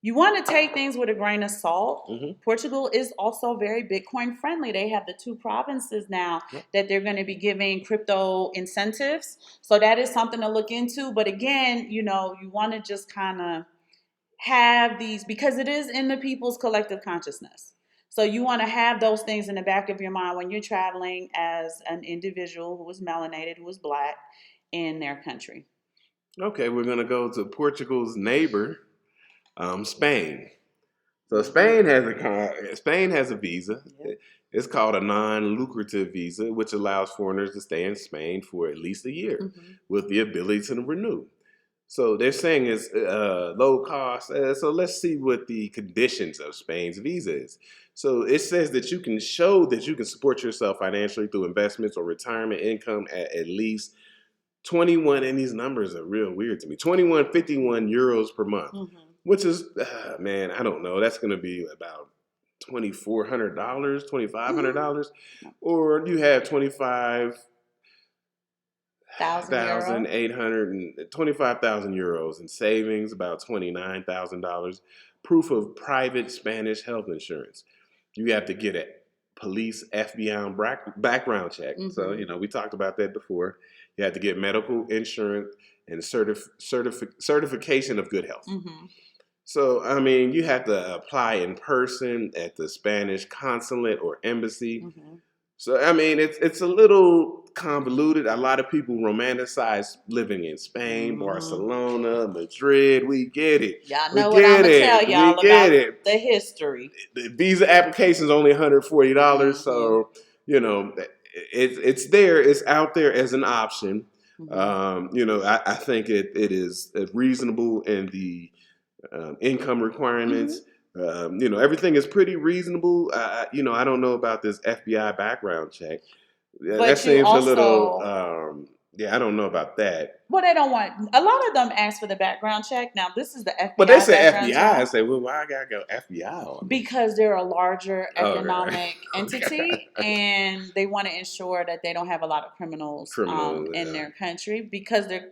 you want to take things with a grain of salt. Portugal is also very Bitcoin friendly. They have the 2 provinces now that they're going to be giving crypto incentives. So that is something to look into. But again, you want to just kind of have these, because it is in the people's collective consciousness. So you want to have those things in the back of your mind when you're traveling as an individual who is melanated, who is Black in their country. Okay, we're going to go to Portugal's neighbor, Spain. So Spain has a visa. It's called a non-lucrative visa, which allows foreigners to stay in Spain for at least a year with the ability to renew. So they're saying it's low cost. So let's see what the conditions of Spain's visa is. So it says that you can show that you can support yourself financially through investments or retirement income at least 21, and these numbers are real weird to me, 21.51 euros per month. Which is, I don't know. That's going to be about $2,400, $2,500. Or you have 25,000 euros in savings, about $29,000. Proof of private Spanish health insurance. You have to get a police FBI background check. So, we talked about that before. You have to get medical insurance and certification of good health. Mm-hmm. So, I mean, you have to apply in person at the Spanish consulate or embassy. Mm-hmm. So, I mean, it's a little convoluted. A lot of people romanticize living in Spain, Barcelona, Madrid. We get it. Y'all know what I'm gonna tell y'all about the history. The visa application is only $140, so you know it's there. It's out there as an option. You know, I think it is reasonable in the income requirements. You know, everything is pretty reasonable. You know, I don't know about this FBI background check. But that seems a little. Yeah, I don't know about that. Well, they don't want. A lot of them ask for the background check. Now, this is the FBI. But they say FBI. I say, well, why I gotta go FBI on? Because they're a larger economic entity, and they want to ensure that they don't have a lot of criminals in their country. Because they're.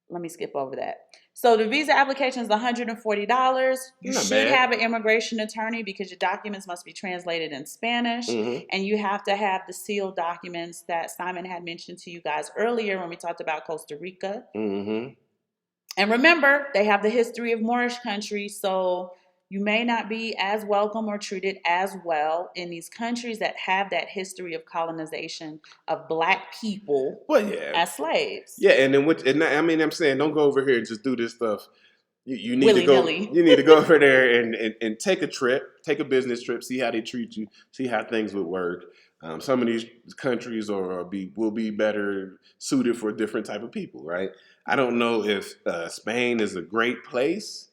Let me skip over that. So the visa application is $140. You should have an immigration attorney because your documents must be translated in Spanish. And you have to have the sealed documents that Simon had mentioned to you guys earlier when we talked about Costa Rica. And remember, they have the history of Moorish countries, so you may not be as welcome or treated as well in these countries that have that history of colonization of black people as slaves. Yeah, and then I mean, I'm saying, don't go over here and just do this stuff. You need to go. You need to go over there and take a trip, take a business trip, see how they treat you, see how things would work. Some of these countries will be better suited for a different type of people, right? I don't know if Spain is a great place.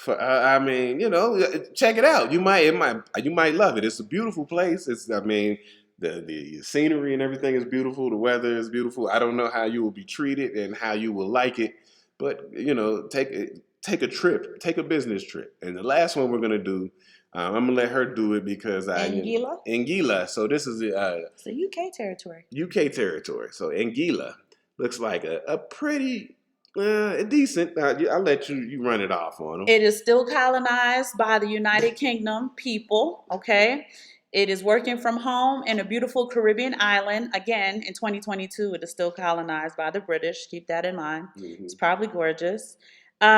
I mean, you know, check it out. You might love it. It's a beautiful place. I mean, the scenery and everything is beautiful. The weather is beautiful. I don't know how you will be treated and how you will like it, but you know, take a trip, take a business trip. And the last one we're gonna do, I'm gonna let her do it because Anguilla. So this is it's a UK territory. UK territory. So Anguilla looks like a pretty. Decent. I'll let you run it off on them. It is still colonized by the United Kingdom people, okay? It is working from home in a beautiful Caribbean island. Again, in 2022, it is still colonized by the British. Keep that in mind. It's probably gorgeous. So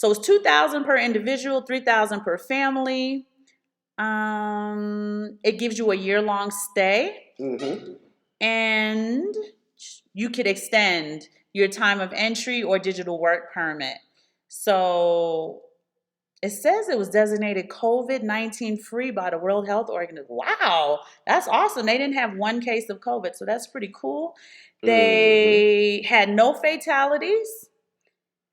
it's $2,000 per individual, $3,000 per family. It gives you a year-long stay. And you could extend your time of entry or digital work permit. So it says it was designated COVID-19 free by the World Health Organization. Wow, that's awesome. They didn't have one case of COVID, so that's pretty cool. They had no fatalities,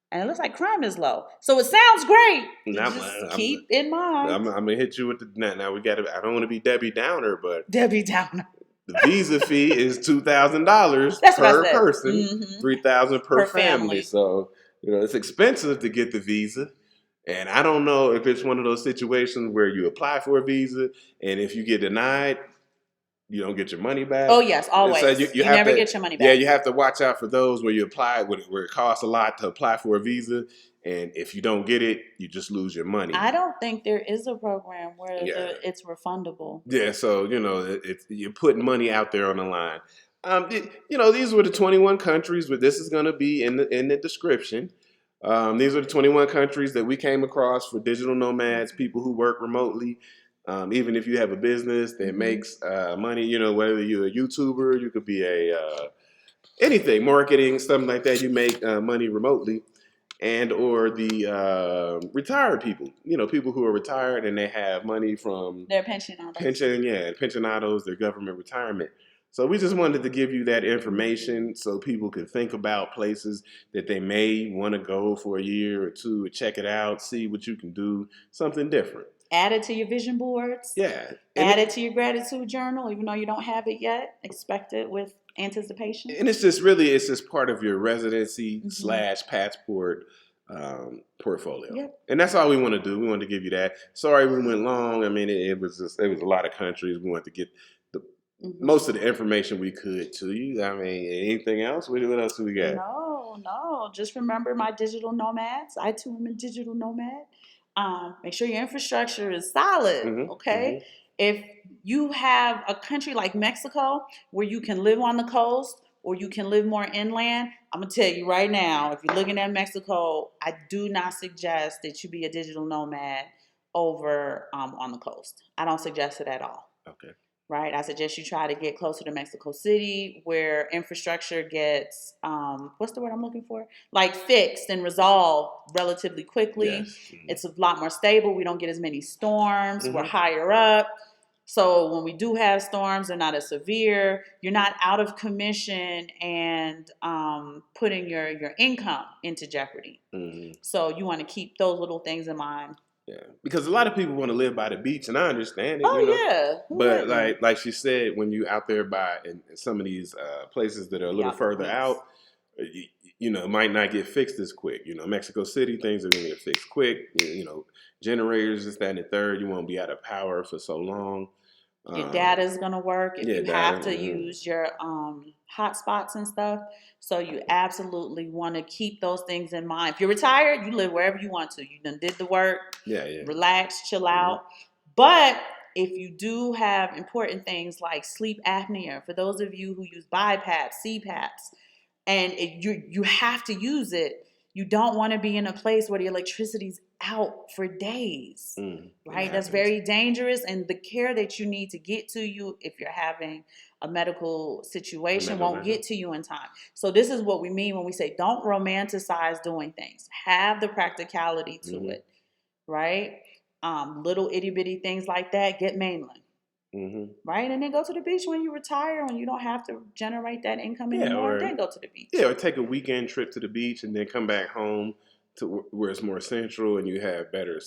and it looks like crime is low. So it sounds great. Just keep in mind. I'm gonna hit you with the now. We got to. I don't want to be Debbie Downer, but Debbie Downer. The visa fee is $2,000 per person, $3,000 per family. So, you know, it's expensive to get the visa. And I don't know if it's one of those situations where you apply for a visa and if you get denied, you don't get your money back. Oh, yes, always. So you never get your money back. Yeah, you have to watch out for those where you apply, where it costs a lot to apply for a visa. And if you don't get it, you just lose your money. I don't think there is a program where it's refundable. Yeah, so, you know, you're putting money out there on the line. You know, these were the 21 countries, but this is going to be in the description. These are the 21 countries that we came across for digital nomads, people who work remotely. Even if you have a business that makes money, you know, whether you're a YouTuber, you could be anything, marketing, something like that, you make money remotely. And or the retired people, you know, people who are retired and they have money from their pensionados. Pensionados, their government retirement. So we just wanted to give you that information so people can think about places that they may want to go for a year or two, check it out, see what you can do, something different. Add it to your vision boards. Yeah. Add it to your gratitude journal, even though you don't have it yet. Expect it with anticipation. And it's just part of your residency / passport portfolio. Yep. And that's all we want to do. We wanted to give you that. Sorry we went long. I mean, it was a lot of countries. We wanted to get most of the information we could to you. I mean, anything else? What else do we got? No. Just remember my digital nomads. I too am a digital nomad. Make sure your infrastructure is solid, okay? If you have a country like Mexico where you can live on the coast or you can live more inland, I'm going to tell you right now, if you're looking at Mexico, I do not suggest that you be a digital nomad over on the coast. I don't suggest it at all. Okay. Right? I suggest you try to get closer to Mexico City where infrastructure gets, what's the word I'm looking for? Like fixed and resolved relatively quickly. Yes. Mm-hmm. It's a lot more stable. We don't get as many storms. Mm-hmm. We're higher up. So when we do have storms, they're not as severe. You're not out of commission and putting your income into jeopardy. Mm-hmm. So you want to keep those little things in mind. Yeah, because a lot of people want to live by the beach, and I understand it. Oh, you know? Yeah. But like she said, when you out there by in some of these places that are a little further out, you know, might not get fixed as quick. You know, Mexico City, things are going to get fixed quick. You know, generators, this, that, and the third. You won't be out of power for so long. Your data is going to work if you have to use your hotspots and stuff. So you absolutely want to keep those things in mind. If you're retired, you live wherever you want to. You done did the work. Relax, chill out. But if you do have important things like sleep apnea, for those of you who use BiPAPs, CPAPs, and you have to use it, you don't want to be in a place where the electricity's out for days, right? That's very dangerous, and the care that you need to get to you if you're having a medical situation won't get to you in time. So this is what we mean when we say don't romanticize doing things. Have the practicality to it, right? Little itty bitty things like that, get mainland. Right? And then go to the beach when you retire, when you don't have to generate that income anymore, then go to the beach. Yeah, or take a weekend trip to the beach and then come back home to where it's more central and you have better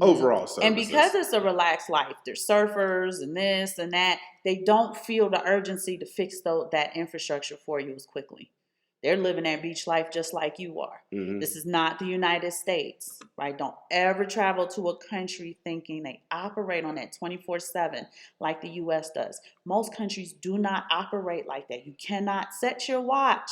overall services. And because it's a relaxed life, there's surfers and this and that, they don't feel the urgency to fix that infrastructure for you as quickly. They're living that beach life just like you are. This is not the United States, right? Don't ever travel to a country thinking they operate on that 24/7 like the U.S. does. Most countries do not operate like that. You cannot set your watch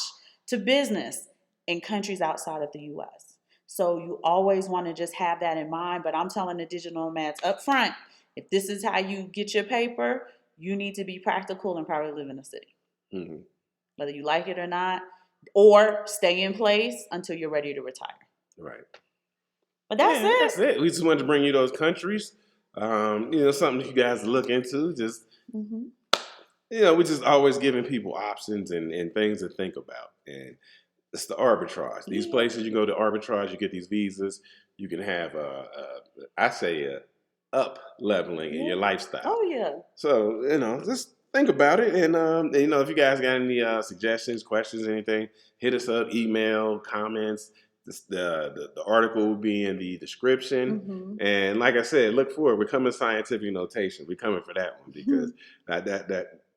to business in countries outside of the U.S. So you always want to just have that in mind. But I'm telling the digital nomads up front, if this is how you get your paper, you need to be practical and probably live in a city. Whether you like it or not. Or stay in place until you're ready to retire. Right. But that's it. That's it. We just wanted to bring you those countries. You know, something you guys look into. Just, you know, we're just always giving people options and things to think about. And it's the arbitrage. These places you go to arbitrage, you get these visas. You can have, I say, up leveling in your lifestyle. Oh, yeah. So, you know, just think about it, and you know, if you guys got any suggestions, questions, anything, hit us up, email, comments. The article will be in the description, and like I said, look for it. We're coming scientific notation. We're coming for that one because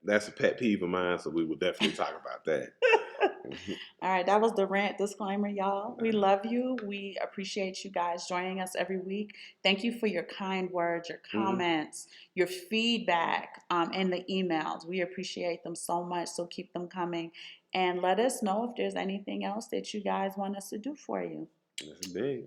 that's a pet peeve of mine. So we will definitely talk about that. All right, that was the rant disclaimer, y'all. We love you. We appreciate you guys joining us every week. Thank you for your kind words, your comments, your feedback, and the emails. We appreciate them so much, so keep them coming. And let us know if there's anything else that you guys want us to do for you. Yes, indeed.